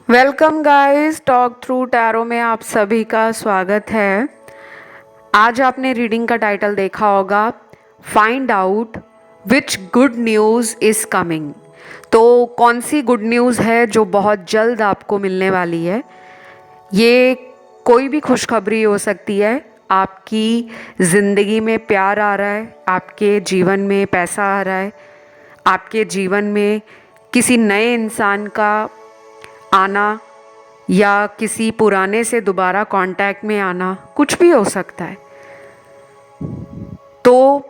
Welcome guys, talk through tarot में आप सभी का स्वागत है। आज आपने रीडिंग का टाइटल देखा होगा, find out which good news is coming. तो कौन सी गुड न्यूज़ है जो बहुत जल्द आपको मिलने वाली है। ये कोई भी खुशखबरी हो सकती है। आपकी ज़िंदगी में प्यार आ रहा है, आपके जीवन में पैसा आ रहा है, आपके जीवन में किसी नए इंसान का आना या किसी पुराने से दोबारा कांटेक्ट में आना, कुछ भी हो सकता है। तो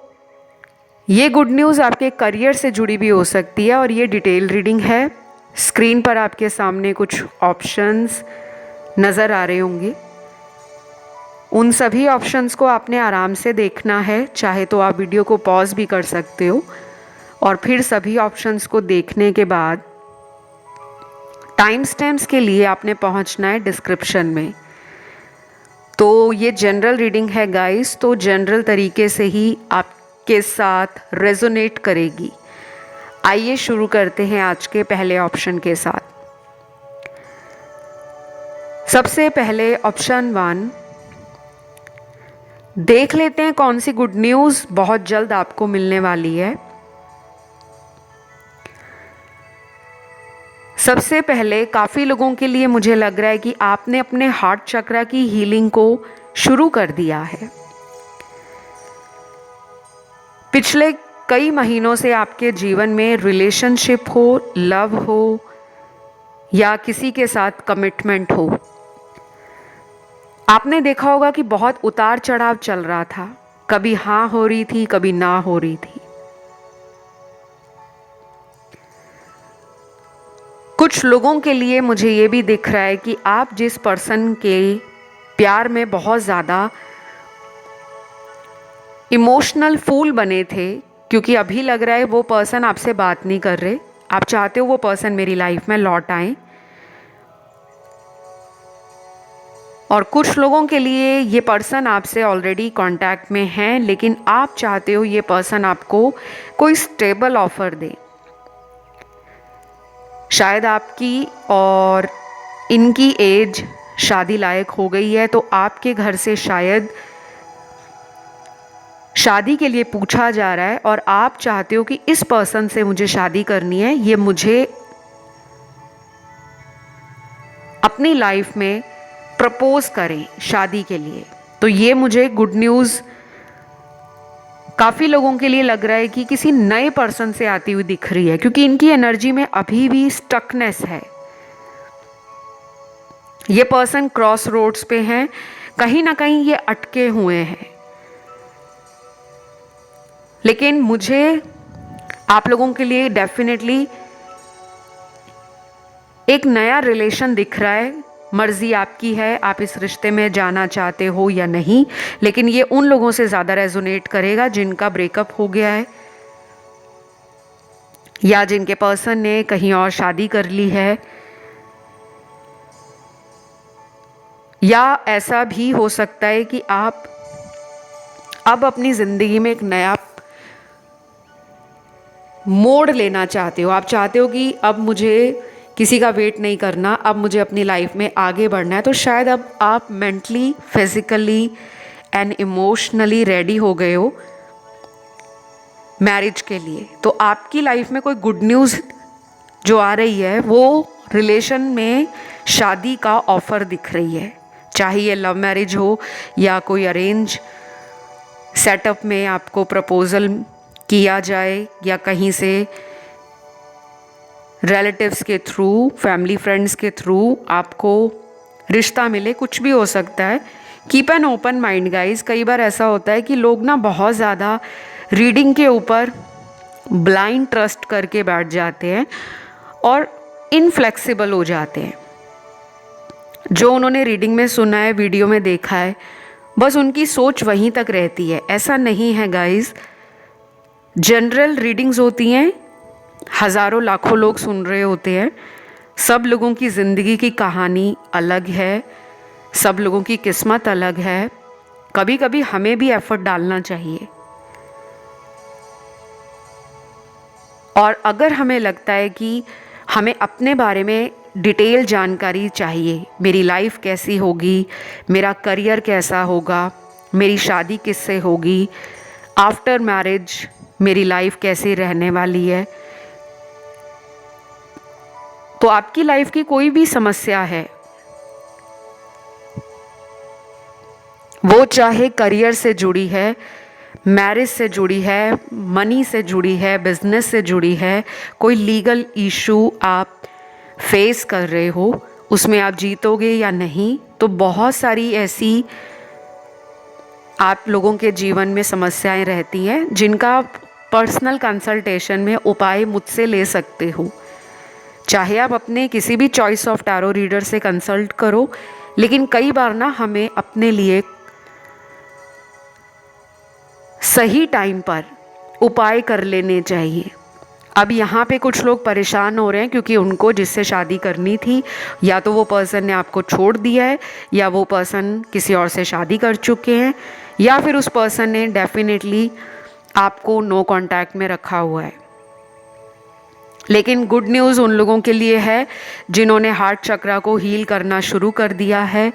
ये गुड न्यूज़ आपके करियर से जुड़ी भी हो सकती है और ये डिटेल रीडिंग है। स्क्रीन पर आपके सामने कुछ ऑप्शंस नज़र आ रहे होंगे। उन सभी ऑप्शंस को आपने आराम से देखना है। चाहे तो आप वीडियो को पॉज भी कर सकते हो और फिर सभी ऑप्शंस को देखने के बाद टाइम स्टैम्प्स के लिए आपने पहुंचना है डिस्क्रिप्शन में। तो ये जनरल रीडिंग है गाइस, तो जनरल तरीके से ही आपके साथ रेजोनेट करेगी। आइए शुरू करते हैं आज के पहले ऑप्शन के साथ। सबसे पहले ऑप्शन 1, देख लेते हैं कौन सी गुड न्यूज़ बहुत जल्द आपको मिलने वाली है। सबसे पहले काफ़ी लोगों के लिए मुझे लग रहा है कि आपने अपने हार्ट चक्रा की हीलिंग को शुरू कर दिया है। पिछले कई महीनों से आपके जीवन में रिलेशनशिप हो, लव हो या किसी के साथ कमिटमेंट हो, आपने देखा होगा कि बहुत उतार चढ़ाव चल रहा था। कभी हाँ हो रही थी, कभी ना हो रही थी। कुछ लोगों के लिए मुझे ये भी दिख रहा है कि आप जिस पर्सन के प्यार में बहुत ज़्यादा इमोशनल फूल बने थे, क्योंकि अभी लग रहा है वो पर्सन आपसे बात नहीं कर रहे। आप चाहते हो वो पर्सन मेरी लाइफ में लौट आए। और कुछ लोगों के लिए ये पर्सन आपसे ऑलरेडी कांटेक्ट में हैं, लेकिन आप चाहते हो ये पर्सन आपको कोई स्टेबल ऑफर दे। शायद आपकी और इनकी एज शादी लायक हो गई है, तो आपके घर से शायद शादी के लिए पूछा जा रहा है और आप चाहते हो कि इस पर्सन से मुझे शादी करनी है, ये मुझे अपनी लाइफ में प्रपोज करें शादी के लिए। तो ये मुझे गुड न्यूज़ काफ़ी लोगों के लिए लग रहा है कि किसी नए पर्सन से आती हुई दिख रही है, क्योंकि इनकी एनर्जी में अभी भी स्टकनेस है। ये पर्सन क्रॉस रोड्स पे हैं, कहीं ना कहीं ये अटके हुए हैं। लेकिन मुझे आप लोगों के लिए डेफिनेटली एक नया रिलेशन दिख रहा है। मर्जी आपकी है, आप इस रिश्ते में जाना चाहते हो या नहीं, लेकिन ये उन लोगों से ज़्यादा रेजोनेट करेगा जिनका ब्रेकअप हो गया है या जिनके पर्सन ने कहीं और शादी कर ली है, या ऐसा भी हो सकता है कि आप अब अपनी ज़िंदगी में एक नया मोड़ लेना चाहते हो। आप चाहते हो कि अब मुझे किसी का वेट नहीं करना, अब मुझे अपनी लाइफ में आगे बढ़ना है। तो शायद अब आप mentally, physically and emotionally ready हो गए हो मैरिज के लिए। तो आपकी लाइफ में कोई गुड न्यूज़ जो आ रही है वो रिलेशन में शादी का ऑफ़र दिख रही है। चाहे ये लव मैरिज हो या कोई अरेंज सेटअप में आपको प्रपोजल किया जाए, या कहीं से रिलेटिव्स के थ्रू, फैमिली फ्रेंड्स के थ्रू आपको रिश्ता मिले, कुछ भी हो सकता है। Keep an open mind guys. कई बार ऐसा होता है कि लोग ना बहुत ज़्यादा रीडिंग के ऊपर ब्लाइंड ट्रस्ट करके बैठ जाते हैं और इनफ्लेक्सिबल हो जाते हैं। जो उन्होंने रीडिंग में सुना है, वीडियो में देखा है, बस उनकी सोच वहीं तक रहती है। ऐसा नहीं है गाइज। जनरल रीडिंग्स होती हैं, हज़ारों लाखों लोग सुन रहे होते हैं। सब लोगों की ज़िंदगी की कहानी अलग है, सब लोगों की किस्मत अलग है। कभी कभी हमें भी एफर्ट डालना चाहिए। और अगर हमें लगता है कि हमें अपने बारे में डिटेल जानकारी चाहिए। मेरी लाइफ कैसी होगी, मेरा करियर कैसा होगा, मेरी शादी किससे होगी, आफ्टर मैरिज मेरी लाइफ कैसी रहने वाली है। तो आपकी लाइफ की कोई भी समस्या है, वो चाहे करियर से जुड़ी है, मैरिज से जुड़ी है, मनी से जुड़ी है, बिजनेस से जुड़ी है, कोई लीगल इशू आप फेस कर रहे हो, उसमें आप जीतोगे या नहीं, तो बहुत सारी ऐसी आप लोगों के जीवन में समस्याएं रहती हैं जिनका आप पर्सनल कंसल्टेशन में उपाय मुझसे ले सकते हो। चाहे आप अपने किसी भी चॉइस ऑफ टैरो रीडर से कंसल्ट करो, लेकिन कई बार ना हमें अपने लिए सही टाइम पर उपाय कर लेने चाहिए। अब यहाँ पे कुछ लोग परेशान हो रहे हैं क्योंकि उनको जिससे शादी करनी थी, या तो वो पर्सन ने आपको छोड़ दिया है, या वो पर्सन किसी और से शादी कर चुके हैं, या फिर उस पर्सन ने डेफिनेटली आपको नो कांटेक्ट में रखा हुआ है। लेकिन गुड न्यूज़ उन लोगों के लिए है जिन्होंने हार्ट चक्रा को हील करना शुरू कर दिया है,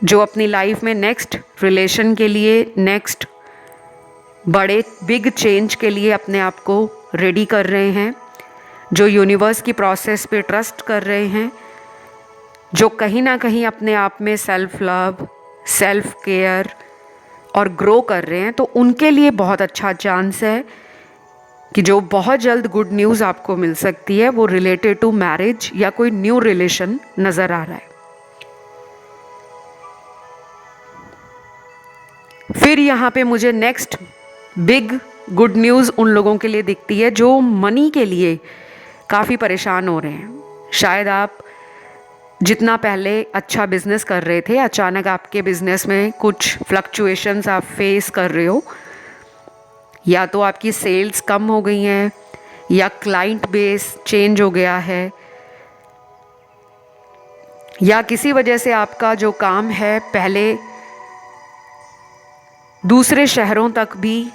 जो अपनी लाइफ में नेक्स्ट रिलेशन के लिए, नेक्स्ट बड़े बिग चेंज के लिए अपने आप को रेडी कर रहे हैं, जो यूनिवर्स की प्रोसेस पे ट्रस्ट कर रहे हैं, जो कहीं ना कहीं अपने आप में सेल्फ लव, सेल्फ केयर और ग्रो कर रहे हैं। तो उनके लिए बहुत अच्छा चांस है कि जो बहुत जल्द गुड न्यूज़ आपको मिल सकती है, वो रिलेटेड टू मैरिज या कोई न्यू रिलेशन नज़र आ रहा है। फिर यहाँ पे मुझे नेक्स्ट बिग गुड न्यूज़ उन लोगों के लिए दिखती है जो मनी के लिए काफ़ी परेशान हो रहे हैं। शायद आप जितना पहले अच्छा बिजनेस कर रहे थे, अचानक आपके बिजनेस में कुछ फ्लक्चुएशंस आप फेस कर रहे हो, या तो आपकी सेल्स कम हो गई हैं, या क्लाइंट बेस चेंज हो गया है, या किसी वजह से आपका जो काम है पहले दूसरे शहरों तक भी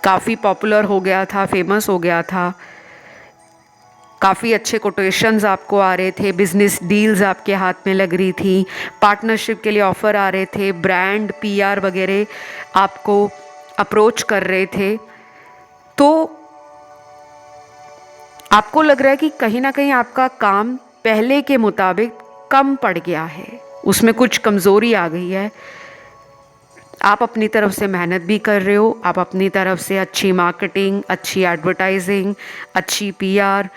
काफ़ी पॉपुलर हो गया था, फेमस हो गया था, काफ़ी अच्छे कोटेशंस आपको आ रहे थे, बिजनेस डील्स आपके हाथ में लग रही थी, पार्टनरशिप के लिए ऑफ़र आ रहे थे, ब्रांड पीआर वगैरह आपको अप्रोच कर रहे थे, तो आपको लग रहा है कि कहीं ना कहीं आपका काम पहले के मुताबिक कम पड़ गया है, उसमें कुछ कमज़ोरी आ गई है। आप अपनी तरफ से मेहनत भी कर रहे हो, आप अपनी तरफ से अच्छी मार्केटिंग, अच्छी एडवर्टाइजिंग, अच्छी पीआर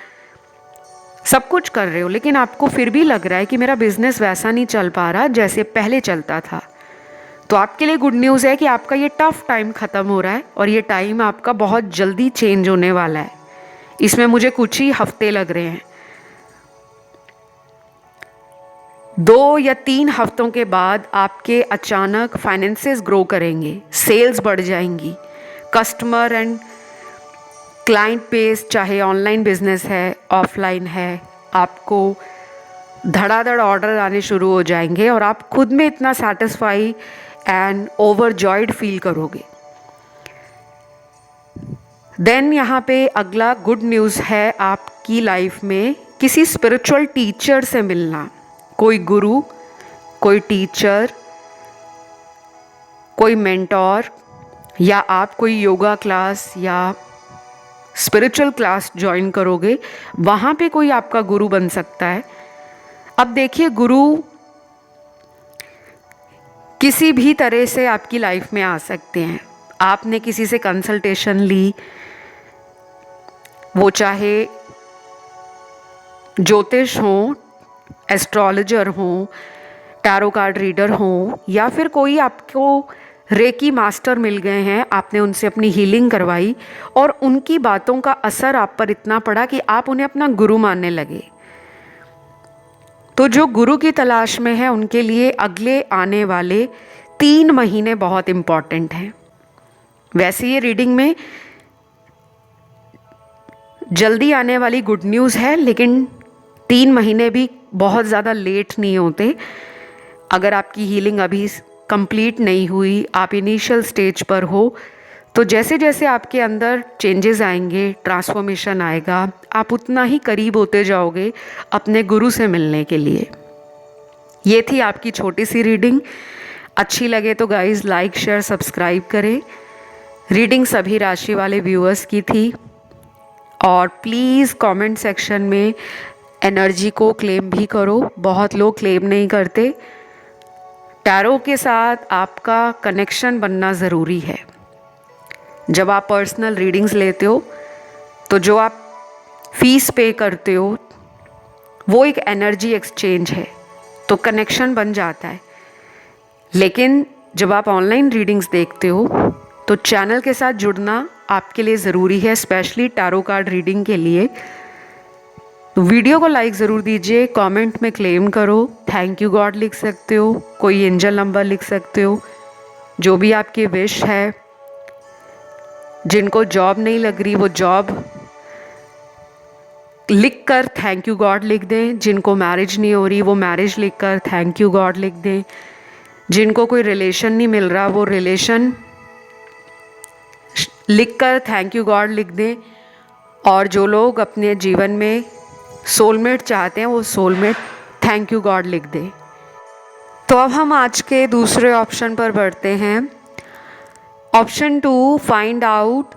सब कुछ कर रहे हो, लेकिन आपको फिर भी लग रहा है कि मेरा बिजनेस वैसा नहीं चल पा रहा जैसे पहले चलता था। तो आपके लिए गुड न्यूज़ है कि आपका ये टफ टाइम ख़त्म हो रहा है और ये टाइम आपका बहुत जल्दी चेंज होने वाला है। इसमें मुझे कुछ ही हफ्ते लग रहे हैं, 2 या 3 हफ्तों के बाद आपके अचानक फाइनेंसेस ग्रो करेंगे, सेल्स बढ़ जाएंगी, कस्टमर एंड क्लाइंट बेस, चाहे ऑनलाइन बिजनेस है, ऑफलाइन है, आपको धड़ाधड़ ऑर्डर आने शुरू हो जाएंगे और आप खुद में इतना सेटिस्फाई एंड ओवरजॉयड फील करोगे। देन यहाँ पे अगला गुड न्यूज़ है आपकी लाइफ में किसी स्पिरिचुअल टीचर से मिलना, कोई गुरु, कोई टीचर, कोई मेंटोर, या आप कोई योगा क्लास या स्पिरिचुअल क्लास ज्वाइन करोगे, वहाँ पे कोई आपका गुरु बन सकता है। अब देखिए, गुरु किसी भी तरह से आपकी लाइफ में आ सकते हैं। आपने किसी से कंसल्टेशन ली, वो चाहे ज्योतिष हो, एस्ट्रोलॉजर हो, टैरो कार्ड रीडर हो, या फिर कोई आपको रेकी मास्टर मिल गए हैं, आपने उनसे अपनी हीलिंग करवाई और उनकी बातों का असर आप पर इतना पड़ा कि आप उन्हें अपना गुरु मानने लगे। तो जो गुरु की तलाश में है उनके लिए अगले आने वाले 3 महीने बहुत इम्पॉर्टेंट हैं। वैसे ये रीडिंग में जल्दी आने वाली गुड न्यूज़ है, लेकिन 3 महीने भी बहुत ज़्यादा लेट नहीं होते। अगर आपकी हीलिंग अभी कंप्लीट नहीं हुई, आप इनिशियल स्टेज पर हो, तो जैसे जैसे आपके अंदर चेंजेस आएंगे, ट्रांसफॉर्मेशन आएगा, आप उतना ही करीब होते जाओगे अपने गुरु से मिलने के लिए। ये थी आपकी छोटी सी रीडिंग। अच्छी लगे तो गाइज़ लाइक शेयर सब्सक्राइब करें। रीडिंग सभी राशि वाले व्यूअर्स की थी। और प्लीज़ कमेंट सेक्शन में एनर्जी को क्लेम भी करो, बहुत लोग क्लेम नहीं करते। टैरो के साथ आपका कनेक्शन बनना ज़रूरी है। जब आप पर्सनल रीडिंग्स लेते हो तो जो आप फीस पे करते हो वो एक एनर्जी एक्सचेंज है, तो कनेक्शन बन जाता है। लेकिन जब आप ऑनलाइन रीडिंग्स देखते हो तो चैनल के साथ जुड़ना आपके लिए ज़रूरी है, स्पेशली टैरो कार्ड रीडिंग के लिए। तो वीडियो को लाइक ज़रूर दीजिए, कमेंट में क्लेम करो, थैंक यू गॉड लिख सकते हो, कोई एंजल नंबर लिख सकते हो, जो भी आपकी विश है। जिनको जॉब नहीं लग रही वो जॉब लिख कर थैंक यू गॉड लिख दें। जिनको मैरिज नहीं हो रही वो मैरिज लिख कर थैंक यू गॉड लिख दें। जिनको कोई रिलेशन नहीं मिल रहा वो रिलेशन लिख कर थैंक यू गॉड लिख दें। और जो लोग अपने जीवन में सोलमेट चाहते हैं वो सोलमेट थैंक यू गॉड लिख दें। तो अब हम आज के दूसरे ऑप्शन पर बढ़ते हैं। ऑप्शन 2, फाइंड आउट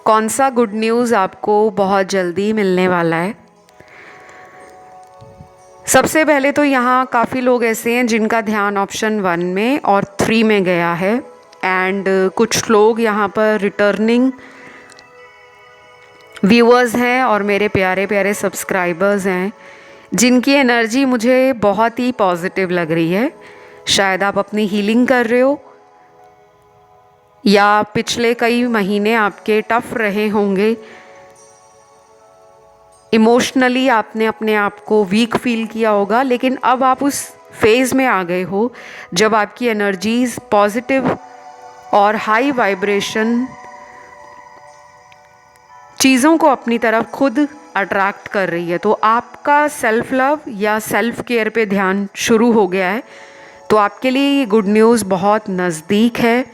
कौन सा गुड न्यूज़ आपको बहुत जल्दी मिलने वाला है। सबसे पहले तो यहाँ काफ़ी लोग ऐसे हैं जिनका ध्यान ऑप्शन 1 में और 3 में गया है। एंड कुछ लोग यहाँ पर रिटर्निंग व्यूअर्स हैं और मेरे प्यारे प्यारे सब्सक्राइबर्स हैं जिनकी एनर्जी मुझे बहुत ही पॉजिटिव लग रही है। शायद आप अपनी हीलिंग कर रहे हो या पिछले कई महीने आपके टफ रहे होंगे। इमोशनली आपने अपने आप को वीक फील किया होगा, लेकिन अब आप उस फेज़ में आ गए हो जब आपकी एनर्जीज पॉजिटिव और हाई वाइब्रेशन चीज़ों को अपनी तरफ खुद अट्रैक्ट कर रही है। तो आपका सेल्फ लव या सेल्फ केयर पे ध्यान शुरू हो गया है। तो आपके लिए ये गुड न्यूज़ बहुत नज़दीक है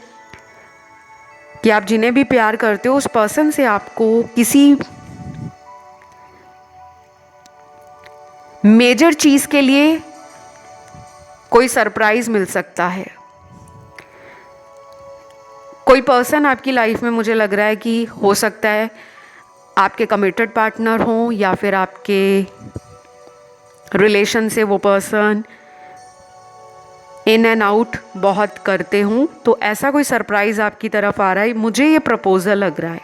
कि आप जिन्हें भी प्यार करते हो उस पर्सन से आपको किसी मेजर चीज़ के लिए कोई सरप्राइज़ मिल सकता है। कोई पर्सन आपकी लाइफ में मुझे लग रहा है कि हो सकता है आपके कमिटेड पार्टनर हों या फिर आपके रिलेशन से वो पर्सन इन एंड आउट बहुत करते हों। तो ऐसा कोई सरप्राइज़ आपकी तरफ आ रहा है। मुझे ये प्रपोजल लग रहा है,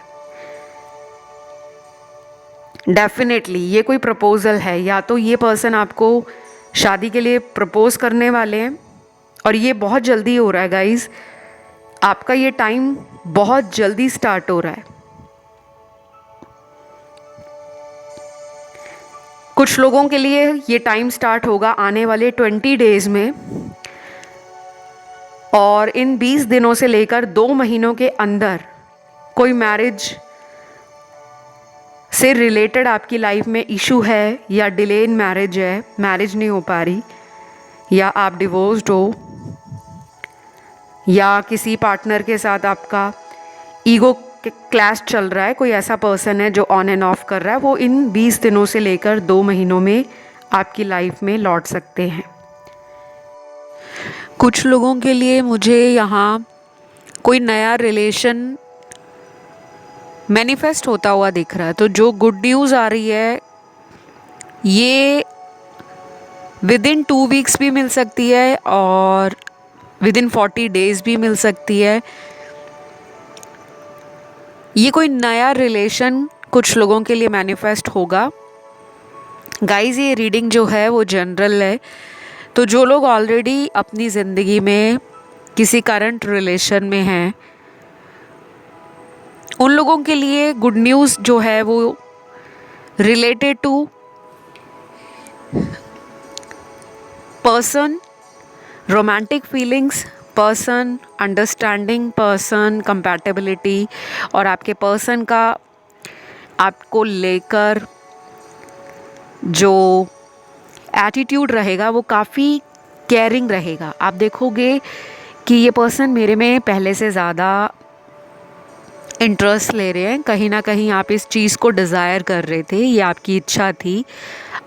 डेफिनेटली ये कोई प्रपोजल है। या तो ये पर्सन आपको शादी के लिए प्रपोज करने वाले हैं और ये बहुत जल्दी हो रहा है गाइज। आपका ये टाइम बहुत जल्दी स्टार्ट हो रहा है। कुछ लोगों के लिए ये टाइम स्टार्ट होगा आने वाले 20 डेज़ में, और इन 20 दिनों से लेकर 2 महीनों के अंदर कोई मैरिज से रिलेटेड आपकी लाइफ में इशू है या डिले इन मैरिज है, मैरिज नहीं हो पा रही, या आप डिवोर्स्ड हो, या किसी पार्टनर के साथ आपका ईगो क्लैश चल रहा है। कोई ऐसा पर्सन है जो ऑन एंड ऑफ कर रहा है, वो इन 20 दिनों से लेकर 2 महीनों में आपकी लाइफ में लौट सकते हैं। कुछ लोगों के लिए मुझे यहाँ कोई नया रिलेशन मैनिफेस्ट होता हुआ दिख रहा है। तो जो गुड न्यूज़ आ रही है ये विदिन 2 वीक्स भी मिल सकती है और विदिन 40 डेज़ भी मिल सकती है। ये कोई नया रिलेशन कुछ लोगों के लिए मैनिफेस्ट होगा। गाइज़ ये रीडिंग जो है वो जनरल है, तो जो लोग ऑलरेडी अपनी ज़िंदगी में किसी करंट रिलेशन में हैं उन लोगों के लिए गुड न्यूज़ जो है वो related to person, romantic feelings, person, understanding person, compatibility, और आपके पर्सन का आपको लेकर जो एटीट्यूड रहेगा वो काफ़ी केयरिंग रहेगा। आप देखोगे कि ये पर्सन मेरे में पहले से ज़्यादा इंटरेस्ट ले रहे हैं, कहीं ना कहीं आप इस चीज़ को डिज़ायर कर रहे थे, ये आपकी इच्छा थी,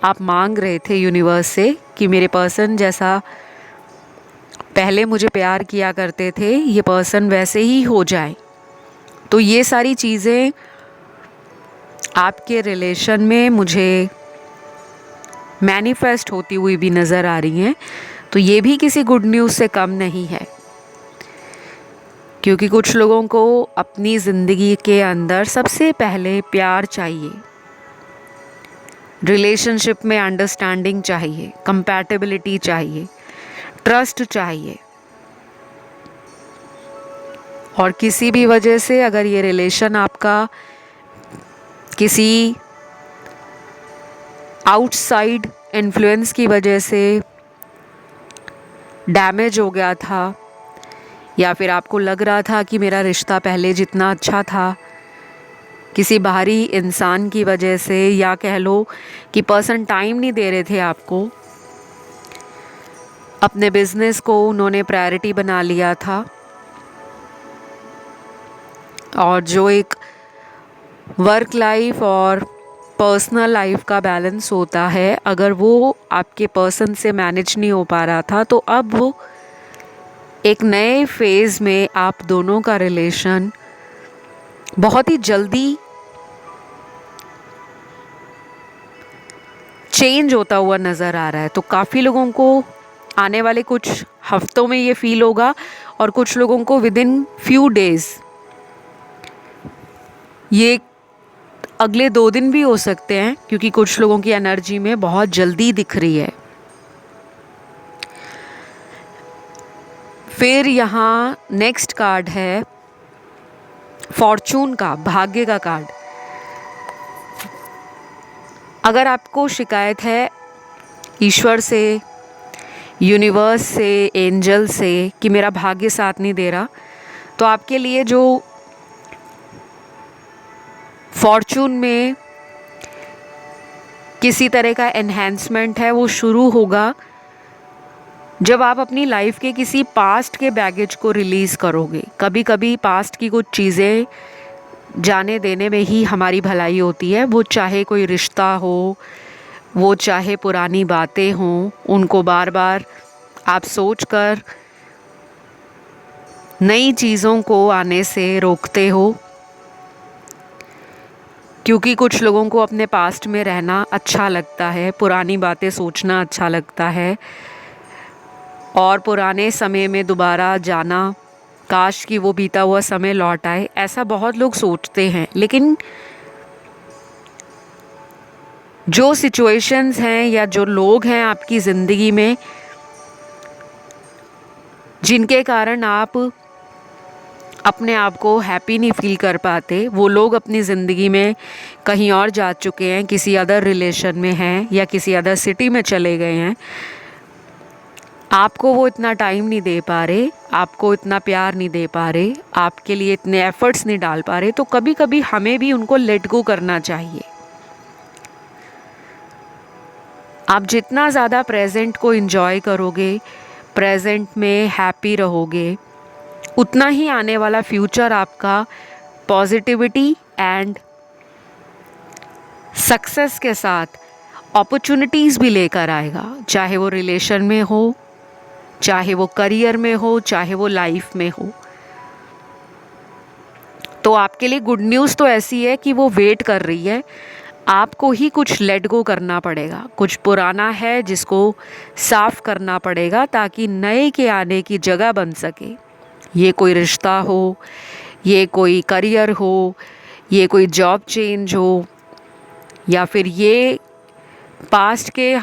आप मांग रहे थे यूनिवर्स से कि मेरे पर्सन जैसा पहले मुझे प्यार किया करते थे ये पर्सन वैसे ही हो जाए। तो ये सारी चीज़ें आपके रिलेशन में मुझे मैनिफेस्ट होती हुई भी नज़र आ रही हैं। तो ये भी किसी गुड न्यूज़ से कम नहीं है, क्योंकि कुछ लोगों को अपनी ज़िंदगी के अंदर सबसे पहले प्यार चाहिए, रिलेशनशिप में अंडरस्टैंडिंग चाहिए, कंपैटिबिलिटी चाहिए, ट्रस्ट चाहिए। और किसी भी वजह से अगर ये रिलेशन आपका किसी आउटसाइड इन्फ्लुएंस की वजह से डैमेज हो गया था, या फिर आपको लग रहा था कि मेरा रिश्ता पहले जितना अच्छा था, किसी बाहरी इंसान की वजह से, या कह लो कि पर्सन टाइम नहीं दे रहे थे आपको, अपने बिजनेस को उन्होंने प्रायोरिटी बना लिया था, और जो एक वर्क लाइफ और पर्सनल लाइफ का बैलेंस होता है, अगर वो आपके पर्सन से मैनेज नहीं हो पा रहा था, तो अब वो एक नए फेज़ में आप दोनों का रिलेशन बहुत ही जल्दी चेंज होता हुआ नज़र आ रहा है। तो काफ़ी लोगों को आने वाले कुछ हफ्तों में ये फील होगा, और कुछ लोगों को विद इन फ्यू डेज़, ये अगले 2 दिन भी हो सकते हैं, क्योंकि कुछ लोगों की एनर्जी में बहुत जल्दी दिख रही है। फिर यहाँ नेक्स्ट कार्ड है फॉर्चून का, भाग्य का कार्ड। अगर आपको शिकायत है ईश्वर से, यूनिवर्स से, एंजल से कि मेरा भाग्य साथ नहीं दे रहा, तो आपके लिए जो फॉर्चून में किसी तरह का एनहेंसमेंट है वो शुरू होगा जब आप अपनी लाइफ के किसी पास्ट के बैगेज को रिलीज़ करोगे। कभी कभी पास्ट की कुछ चीज़ें जाने देने में ही हमारी भलाई होती है, वो चाहे कोई रिश्ता हो, वो चाहे पुरानी बातें हों, उनको बार बार आप सोचकर नई चीज़ों को आने से रोकते हो, क्योंकि कुछ लोगों को अपने पास्ट में रहना अच्छा लगता है, पुरानी बातें सोचना अच्छा लगता है, और पुराने समय में दोबारा जाना, काश कि वो बीता हुआ समय लौट आए, ऐसा बहुत लोग सोचते हैं। लेकिन जो सिचुएशंस हैं या जो लोग हैं आपकी ज़िंदगी में जिनके कारण आप अपने आप को हैप्पी नहीं फील कर पाते, वो लोग अपनी ज़िंदगी में कहीं और जा चुके हैं, किसी अदर रिलेशन में हैं या किसी अदर सिटी में चले गए हैं। आपको वो इतना टाइम नहीं दे पा रहे, आपको इतना प्यार नहीं दे पा रहे, आपके लिए इतने एफर्ट्स नहीं डाल पा रहे। तो कभी कभी हमें भी उनको लेट गो करना चाहिए। आप जितना ज़्यादा प्रेजेंट को एंजॉय करोगे, प्रेजेंट में हैप्पी रहोगे, उतना ही आने वाला फ्यूचर आपका पॉजिटिविटी एंड सक्सेस के साथ अपॉर्चुनिटीज़ भी लेकर आएगा, चाहे वो रिलेशन में हो, चाहे वो करियर में हो, चाहे वो लाइफ में हो। तो आपके लिए गुड न्यूज़ तो ऐसी है कि वो वेट कर रही है, आपको ही कुछ लेट गो करना पड़ेगा, कुछ पुराना है जिसको साफ करना पड़ेगा ताकि नए के आने की जगह बन सके। ये कोई रिश्ता हो, ये कोई करियर हो, ये कोई जॉब चेंज हो, या फिर ये पास्ट के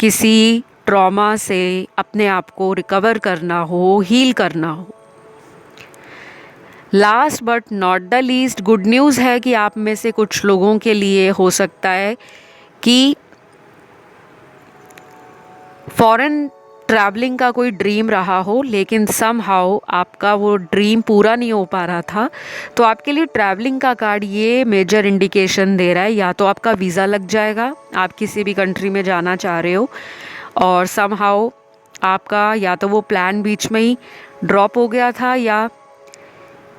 किसी ट्रॉमा से अपने आप को रिकवर करना हो, हील करना हो। Last but not the least good news है कि आप में से कुछ लोगों के लिए हो सकता है कि फॉरेन ट्रैवलिंग का कोई ड्रीम रहा हो, लेकिन समहाउ आपका वो ड्रीम पूरा नहीं हो पा रहा था। तो आपके लिए ट्रैवलिंग का कार्ड ये मेजर इंडिकेशन दे रहा है, या तो आपका वीज़ा लग जाएगा, आप किसी भी कंट्री में जाना चाह रहे हो, और समहाउ आपका या तो वो प्लान बीच में ही ड्रॉप हो गया था, या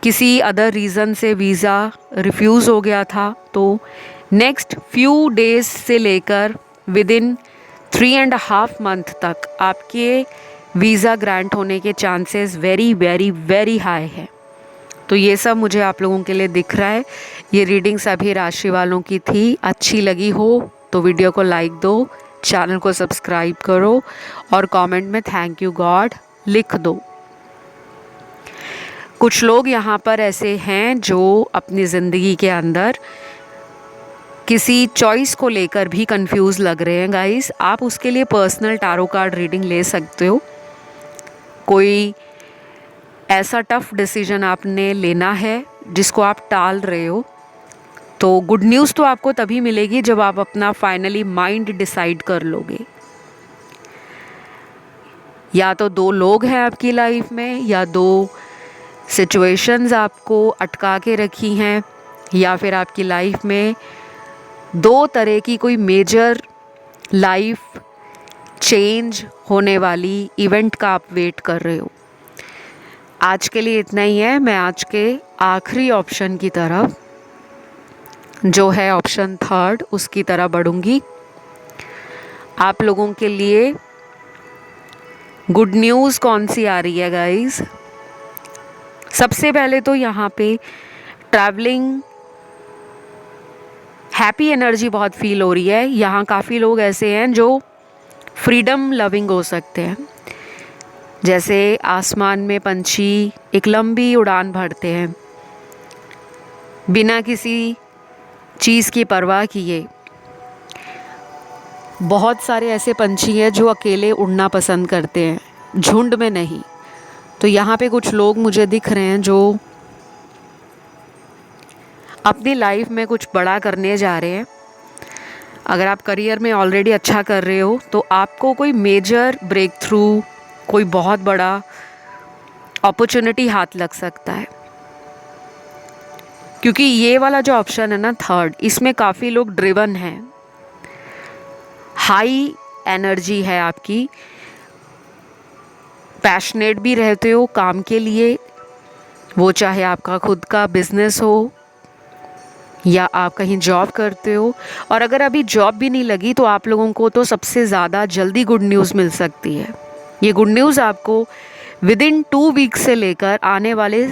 किसी अदर रीज़न से वीज़ा रिफ्यूज़ हो गया था, तो नेक्स्ट फ्यू डेज से लेकर विदिन 3.5 मंथ तक आपके वीज़ा ग्रांट होने के chances very very very high है। तो ये सब मुझे आप लोगों के लिए दिख रहा है। ये रीडिंग सभी राशि वालों की थी। अच्छी लगी हो तो वीडियो को लाइक दो, चैनल को सब्सक्राइब करो और कमेंट में थैंक यू गॉड लिख दो। कुछ लोग यहाँ पर ऐसे हैं जो अपनी ज़िंदगी के अंदर किसी चॉइस को लेकर भी कंफ्यूज लग रहे हैं गाइस। आप उसके लिए पर्सनल टैरो कार्ड रीडिंग ले सकते हो। कोई ऐसा टफ डिसीजन आपने लेना है जिसको आप टाल रहे हो, तो गुड न्यूज़ तो आपको तभी मिलेगी जब आप अपना फाइनली माइंड डिसाइड कर लोगे। या तो 2 लोग हैं आपकी लाइफ में, या 2 सिचुएशंस आपको अटका के रखी हैं, या फिर आपकी लाइफ में 2 तरह की कोई मेजर लाइफ चेंज होने वाली इवेंट का आप वेट कर रहे हो। आज के लिए इतना ही है। मैं आज के आखिरी ऑप्शन की तरफ, जो है ऑप्शन 3, उसकी तरफ बढ़ूंगी। आप लोगों के लिए गुड न्यूज़ कौन सी आ रही है गाइस? सबसे पहले तो यहाँ पे ट्रैवलिंग हैप्पी एनर्जी बहुत फील हो रही है। यहाँ काफ़ी लोग ऐसे हैं जो फ्रीडम लविंग हो सकते हैं। जैसे आसमान में पंछी एक लंबी उड़ान भरते हैं बिना किसी चीज़ की परवाह किए। बहुत सारे ऐसे पंछी हैं जो अकेले उड़ना पसंद करते हैं, झुंड में नहीं। तो यहाँ पे कुछ लोग मुझे दिख रहे हैं जो अपनी लाइफ में कुछ बड़ा करने जा रहे हैं। अगर आप करियर में ऑलरेडी अच्छा कर रहे हो तो आपको कोई मेजर ब्रेक थ्रू, कोई बहुत बड़ा अपॉर्चुनिटी हाथ लग सकता है। क्योंकि ये वाला जो ऑप्शन है ना 3, इसमें काफ़ी लोग ड्रिवन हैं, हाई एनर्जी है आपकी, पैशनेट भी रहते हो काम के लिए, वो चाहे आपका खुद का बिजनेस हो या आप कहीं जॉब करते हो। और अगर अभी जॉब भी नहीं लगी तो आप लोगों को तो सबसे ज़्यादा जल्दी गुड न्यूज़ मिल सकती है। ये गुड न्यूज़ आपको विदिन 2 वीक्स से लेकर आने वाले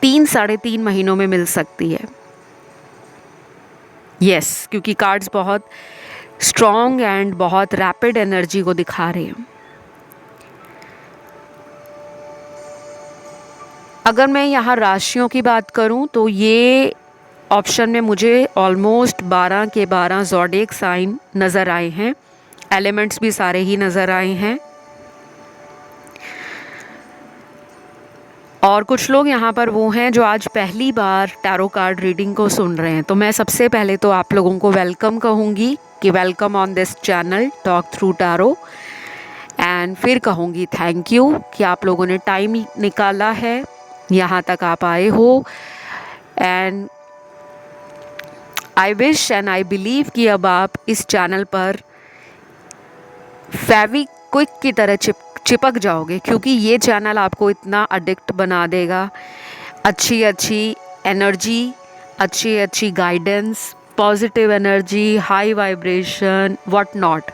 3-3.5 महीनों में मिल सकती है। यस, क्योंकि कार्ड्स बहुत स्ट्रॉन्ग एंड बहुत रैपिड एनर्जी को दिखा रहे हैं। अगर मैं यहाँ राशियों की बात करूँ तो ये ऑप्शन में मुझे ऑलमोस्ट 12 के 12 ज़ोडिएक साइन नज़र आए हैं। एलिमेंट्स भी सारे ही नज़र आए हैं। और कुछ लोग यहाँ पर वो हैं जो आज पहली बार टैरो कार्ड रीडिंग को सुन रहे हैं। तो मैं सबसे पहले तो आप लोगों को वेलकम कहूँगी कि welcome on this channel talk through tarot. And फिर कहूँगी थैंक यू कि आप लोगों ने टाइम निकाला है, यहाँ तक आप आए हो। And I wish and I believe कि अब आप इस चैनल पर फेविक्विक की तरह चिपक जाओगे, क्योंकि ये चैनल आपको इतना एडिक्ट बना देगा। अच्छी अच्छी एनर्जी, अच्छी अच्छी guidance, positive energy, high vibration, what not,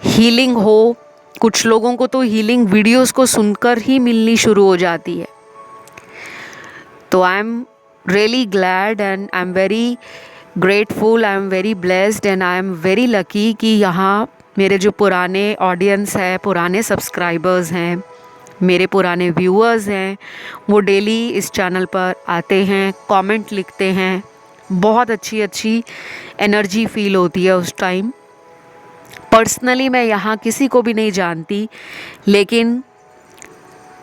healing हो। कुछ लोगों को तो हीलिंग वीडियोस को सुनकर ही मिलनी शुरू हो जाती है। तो I am really glad and I am very grateful, I am very blessed and I am very lucky कि यहाँ मेरे जो पुराने ऑडियंस है, पुराने सब्सक्राइबर्स हैं, मेरे पुराने व्यूअर्स हैं, वो डेली इस चैनल पर आते हैं, कमेंट लिखते हैं। बहुत अच्छी अच्छी एनर्जी फील होती है उस टाइम। पर्सनली मैं यहाँ किसी को भी नहीं जानती, लेकिन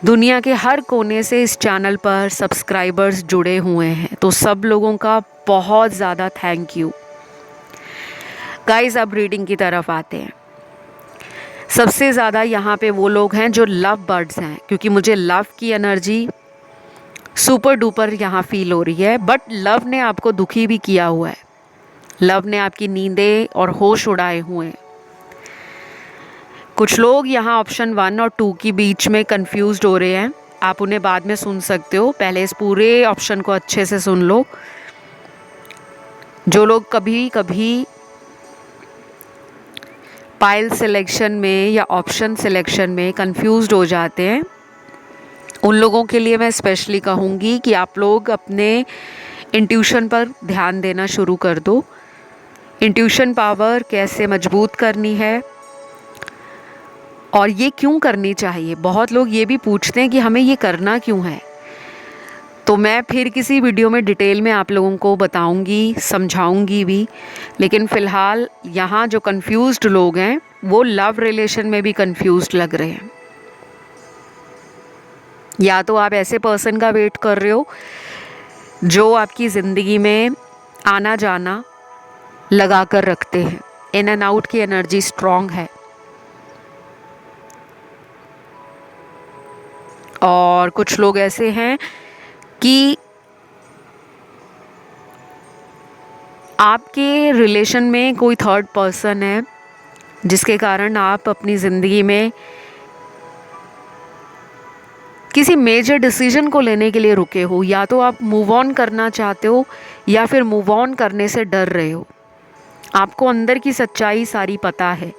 दुनिया के हर कोने से इस चैनल पर सब्सक्राइबर्स जुड़े हुए हैं। तो सब लोगों का बहुत ज़्यादा थैंक यू गाइस। अब रीडिंग की तरफ आते हैं। सबसे ज़्यादा यहाँ पे वो लोग हैं जो लव बर्ड्स हैं, क्योंकि मुझे लव की एनर्जी सुपर डुपर यहाँ फील हो रही है। बट लव ने आपको दुखी भी किया हुआ है, लव ने आपकी नींदें और होश उड़ाए हुए हैं। कुछ लोग यहाँ ऑप्शन 1 और 2 के बीच में कंफ्यूज्ड हो रहे हैं। आप उन्हें बाद में सुन सकते हो, पहले इस पूरे ऑप्शन को अच्छे से सुन लो। जो लोग कभी कभी पाइल सिलेक्शन में या ऑप्शन सिलेक्शन में कंफ्यूज्ड हो जाते हैं, उन लोगों के लिए मैं स्पेशली कहूँगी कि आप लोग अपने इंट्यूशन पर ध्यान देना शुरू कर दो। इंट्यूशन पावर कैसे मजबूत करनी है और ये क्यों करनी चाहिए। बहुत लोग ये भी पूछते हैं कि हमें ये करना क्यों है, तो मैं फिर किसी वीडियो में डिटेल में आप लोगों को बताऊंगी, समझाऊंगी भी। लेकिन फ़िलहाल यहाँ जो कंफ्यूज्ड लोग हैं वो लव रिलेशन में भी कंफ्यूज्ड लग रहे हैं। या तो आप ऐसे पर्सन का वेट कर रहे हो जो आपकी ज़िंदगी में आना जाना लगा कर रखते हैं, इन एंड आउट की एनर्जी स्ट्रॉन्ग है। और कुछ लोग ऐसे हैं कि आपके रिलेशन में कोई थर्ड पर्सन है जिसके कारण आप अपनी ज़िंदगी में किसी मेजर डिसीजन को लेने के लिए रुके हो। या तो आप मूव ऑन करना चाहते हो या फिर मूव ऑन करने से डर रहे हो। आपको अंदर की सच्चाई सारी पता है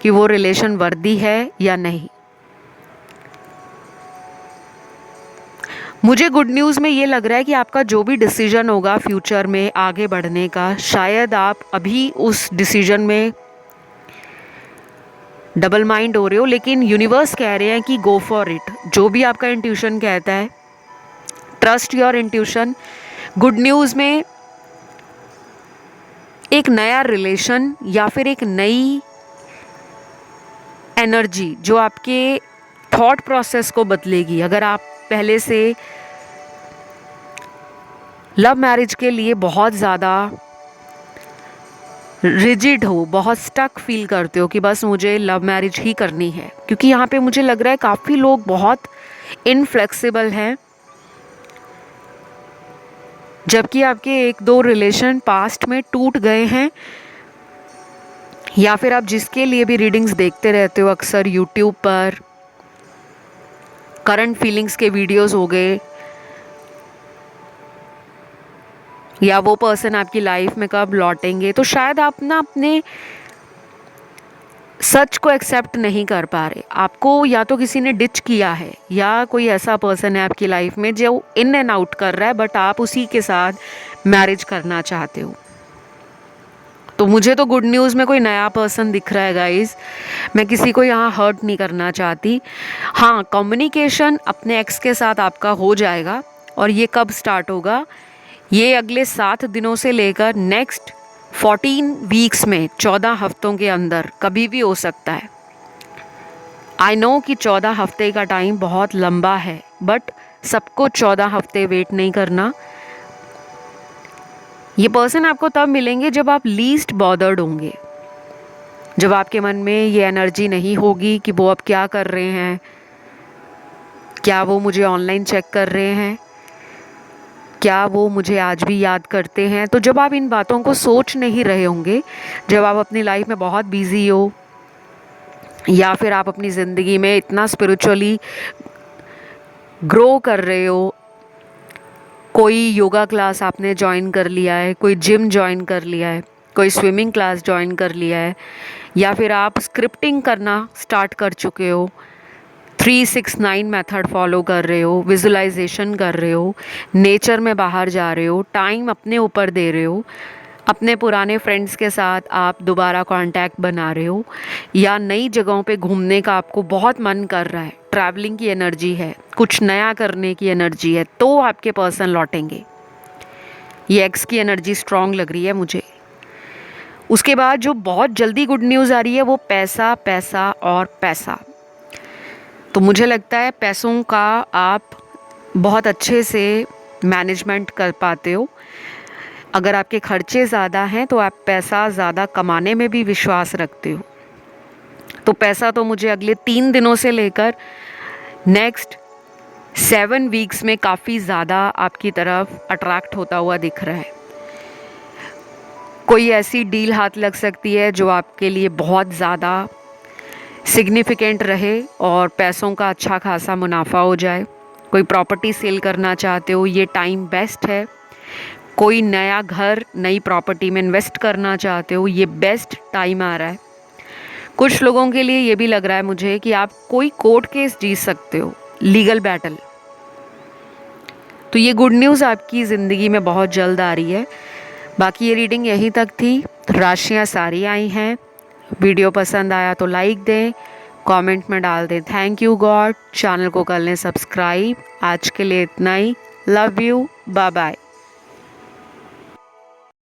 कि वो रिलेशन वर्दी है या नहीं। मुझे गुड न्यूज़ में ये लग रहा है कि आपका जो भी डिसीजन होगा फ्यूचर में आगे बढ़ने का, शायद आप अभी उस डिसीजन में डबल माइंड हो रहे हो, लेकिन यूनिवर्स कह रहे हैं कि गो फॉर इट। जो भी आपका इंट्यूशन कहता है, trust your intuition. Good news में एक नया रिलेशन या फिर एक नई एनर्जी जो आपके थॉट प्रोसेस को बदलेगी। अगर आप पहले से लव मैरिज के लिए बहुत ज़्यादा रिजिड हो, बहुत स्टक फील करते हो कि बस मुझे लव मैरिज ही करनी है, क्योंकि यहाँ पे मुझे लग रहा है काफ़ी लोग बहुत इनफ्लेक्सिबल हैं, जबकि आपके एक दो रिलेशन पास्ट में टूट गए हैं। या फिर आप जिसके लिए भी रीडिंग्स देखते रहते हो अक्सर यूट्यूब पर, करंट फीलिंग्स के वीडियोस हो गए, या वो पर्सन आपकी लाइफ में कब लौटेंगे, तो शायद आप ना अपने सच को एक्सेप्ट नहीं कर पा रहे। आपको या तो किसी ने डिच किया है या कोई ऐसा पर्सन है आपकी लाइफ में जो इन एंड आउट कर रहा है, बट आप उसी के साथ मैरिज करना चाहते हो। तो मुझे तो गुड न्यूज़ में कोई नया पर्सन दिख रहा है गाइस। मैं किसी को यहाँ हर्ट नहीं करना चाहती। हाँ, कम्युनिकेशन अपने एक्स के साथ आपका हो जाएगा। और ये कब स्टार्ट होगा? ये अगले 7 दिनों से लेकर नेक्स्ट 14 वीक्स में, 14 हफ्तों के अंदर कभी भी हो सकता है। आई नो कि 14 हफ्ते का टाइम बहुत लंबा है, बट सबको 14 हफ्ते वेट नहीं करना। ये पर्सन आपको तब मिलेंगे जब आप लीस्ट बॉदर्ड होंगे, जब आपके मन में ये एनर्जी नहीं होगी कि वो अब क्या कर रहे हैं, क्या वो मुझे ऑनलाइन चेक कर रहे हैं, क्या वो मुझे आज भी याद करते हैं। तो जब आप इन बातों को सोच नहीं रहे होंगे, जब आप अपनी लाइफ में बहुत बिजी हो, या फिर आप अपनी ज़िंदगी में इतना स्पिरिचुअली ग्रो कर रहे हो, कोई योगा क्लास आपने ज्वाइन कर लिया है, कोई जिम ज्वाइन कर लिया है, कोई स्विमिंग क्लास ज्वाइन कर लिया है, या फिर आप स्क्रिप्टिंग करना स्टार्ट कर चुके हो, 369 मेथड फॉलो कर रहे हो, विजुलाइजेशन कर रहे हो, नेचर में बाहर जा रहे हो, टाइम अपने ऊपर दे रहे हो, अपने पुराने फ्रेंड्स के साथ आप दोबारा कांटेक्ट बना रहे हो, या नई जगहों पे घूमने का आपको बहुत मन कर रहा है, ट्रैवलिंग की एनर्जी है, कुछ नया करने की एनर्जी है, तो आपके पर्सन लौटेंगे। ये एक्स की एनर्जी स्ट्रॉन्ग लग रही है मुझे। उसके बाद जो बहुत जल्दी गुड न्यूज़ आ रही है वो पैसा, पैसा और पैसा। तो मुझे लगता है पैसों का आप बहुत अच्छे से मैनेजमेंट कर पाते हो। अगर आपके खर्चे ज़्यादा हैं तो आप पैसा ज़्यादा कमाने में भी विश्वास रखते हो। तो पैसा तो मुझे अगले 3 दिनों से लेकर नेक्स्ट 7 वीक्स में काफ़ी ज़्यादा आपकी तरफ अट्रैक्ट होता हुआ दिख रहा है। कोई ऐसी डील हाथ लग सकती है जो आपके लिए बहुत ज़्यादा सिग्निफिकेंट रहे और पैसों का अच्छा खासा मुनाफा हो जाए। कोई प्रॉपर्टी सेल करना चाहते हो, ये टाइम बेस्ट है। कोई नया घर, नई प्रॉपर्टी में इन्वेस्ट करना चाहते हो, ये बेस्ट टाइम आ रहा है। कुछ लोगों के लिए ये भी लग रहा है मुझे कि आप कोई कोर्ट केस जीत सकते हो, लीगल बैटल। तो ये गुड न्यूज़ आपकी ज़िंदगी में बहुत जल्द आ रही है। बाकी ये रीडिंग यहीं तक थी। राशियाँ सारी आई हैं। वीडियो पसंद आया तो लाइक दें, कमेंट में डाल दें थैंक यू गॉड। चैनल को कर लें सब्सक्राइब। आज के लिए इतना ही। Love you, bye bye.